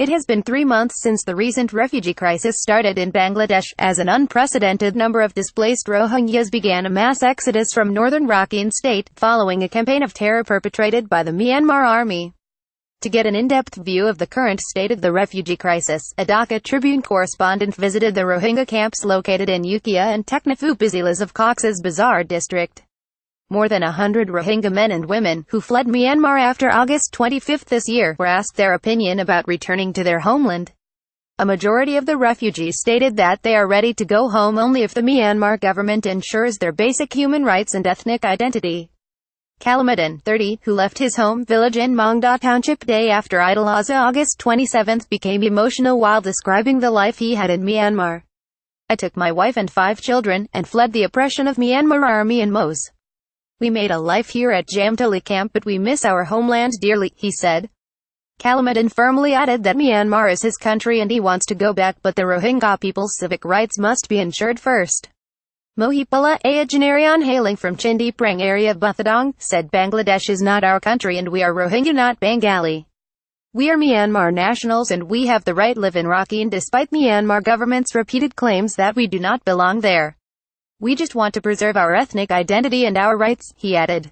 It has been 3 months since the recent refugee crisis started in Bangladesh, as an unprecedented number of displaced Rohingyas began a mass exodus from northern Rakhine state, following a campaign of terror perpetrated by the Myanmar Army. To get an in-depth view of the current state of the refugee crisis, a Dhaka Tribune correspondent visited the Rohingya camps located in Ukhiya and Teknaf upazilas of Cox's Bazar district. More than 100 Rohingya men and women, who fled Myanmar after August 25 this year, were asked their opinion about returning to their homeland. A majority of the refugees stated that they are ready to go home only if the Myanmar government ensures their basic human rights and ethnic identity. Kalamadin, 30, who left his home village in Mongda Township day after Idul Adha August 27, became emotional while describing the life he had in Myanmar. "I took my wife and 5 children, and fled the oppression of Myanmar Army in Mos. We made a life here at Jamtali camp, but we miss our homeland dearly," he said. Kalamadin firmly added that Myanmar is his country and he wants to go back, but the Rohingya people's civic rights must be ensured first. Mohipala Ayanarian, hailing from Chindi Prang area of Buthadong, said, "Bangladesh is not our country and we are Rohingya, not Bengali. We are Myanmar nationals and we have the right to live in Rakhine despite Myanmar government's repeated claims that we do not belong there. We just want to preserve our ethnic identity and our rights," he added.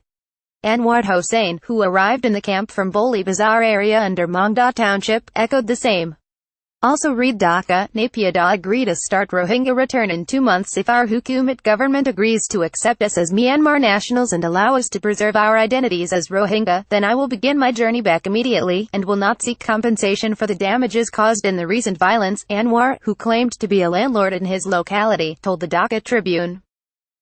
Anwar Hossain, who arrived in the camp from Boli Bazar area under Mongda Township, echoed the same. Also read Dhaka, Napiada agree to start Rohingya return in 2 months if our Hukumat government agrees to accept us as Myanmar nationals and allow us to preserve our identities as Rohingya, then I will begin my journey back immediately, and will not seek compensation for the damages caused in the recent violence, Anwar, who claimed to be a landlord in his locality, told the Dhaka Tribune.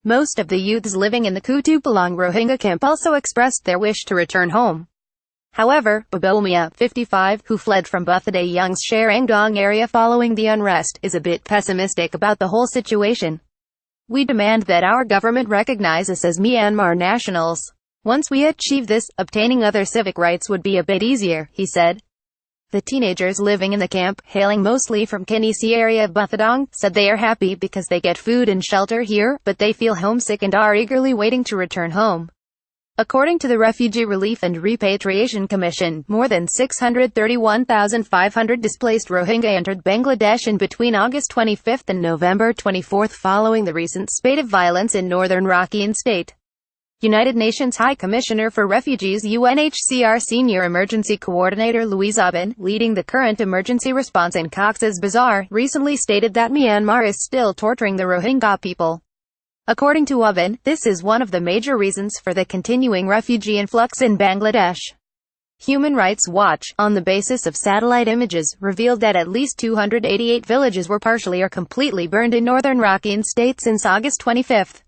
Most of the youths living in the Kutupalang Rohingya camp also expressed their wish to return home. However, Babomia, 55, who fled from Buthadayung's Sharangdong area following the unrest, is a bit pessimistic about the whole situation. "We demand that our government recognize us as Myanmar nationals. Once we achieve this, obtaining other civic rights would be a bit easier," he said. The teenagers living in the camp, hailing mostly from Kinisi area of Buthadong, said they are happy because they get food and shelter here, but they feel homesick and are eagerly waiting to return home. According to the Refugee Relief and Repatriation Commission, more than 631,500 displaced Rohingya entered Bangladesh in between August 25 and November 24 following the recent spate of violence in northern Rakhine state. United Nations High Commissioner for Refugees UNHCR Senior Emergency Coordinator Louise Ubben, leading the current emergency response in Cox's Bazar, recently stated that Myanmar is still torturing the Rohingya people. According to Ubben, this is one of the major reasons for the continuing refugee influx in Bangladesh. Human Rights Watch, on the basis of satellite images, revealed that at least 288 villages were partially or completely burned in northern Rakhine state since August 25.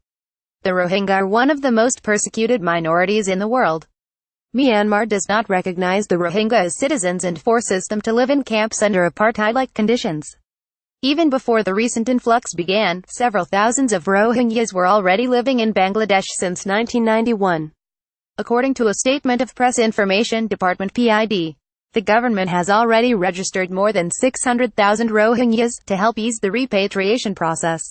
The Rohingya are one of the most persecuted minorities in the world. Myanmar does not recognize the Rohingya as citizens and forces them to live in camps under apartheid-like conditions. Even before the recent influx began, several thousands of Rohingyas were already living in Bangladesh since 1991. According to a statement of Press Information Department (PID), the government has already registered more than 600,000 Rohingyas to help ease the repatriation process.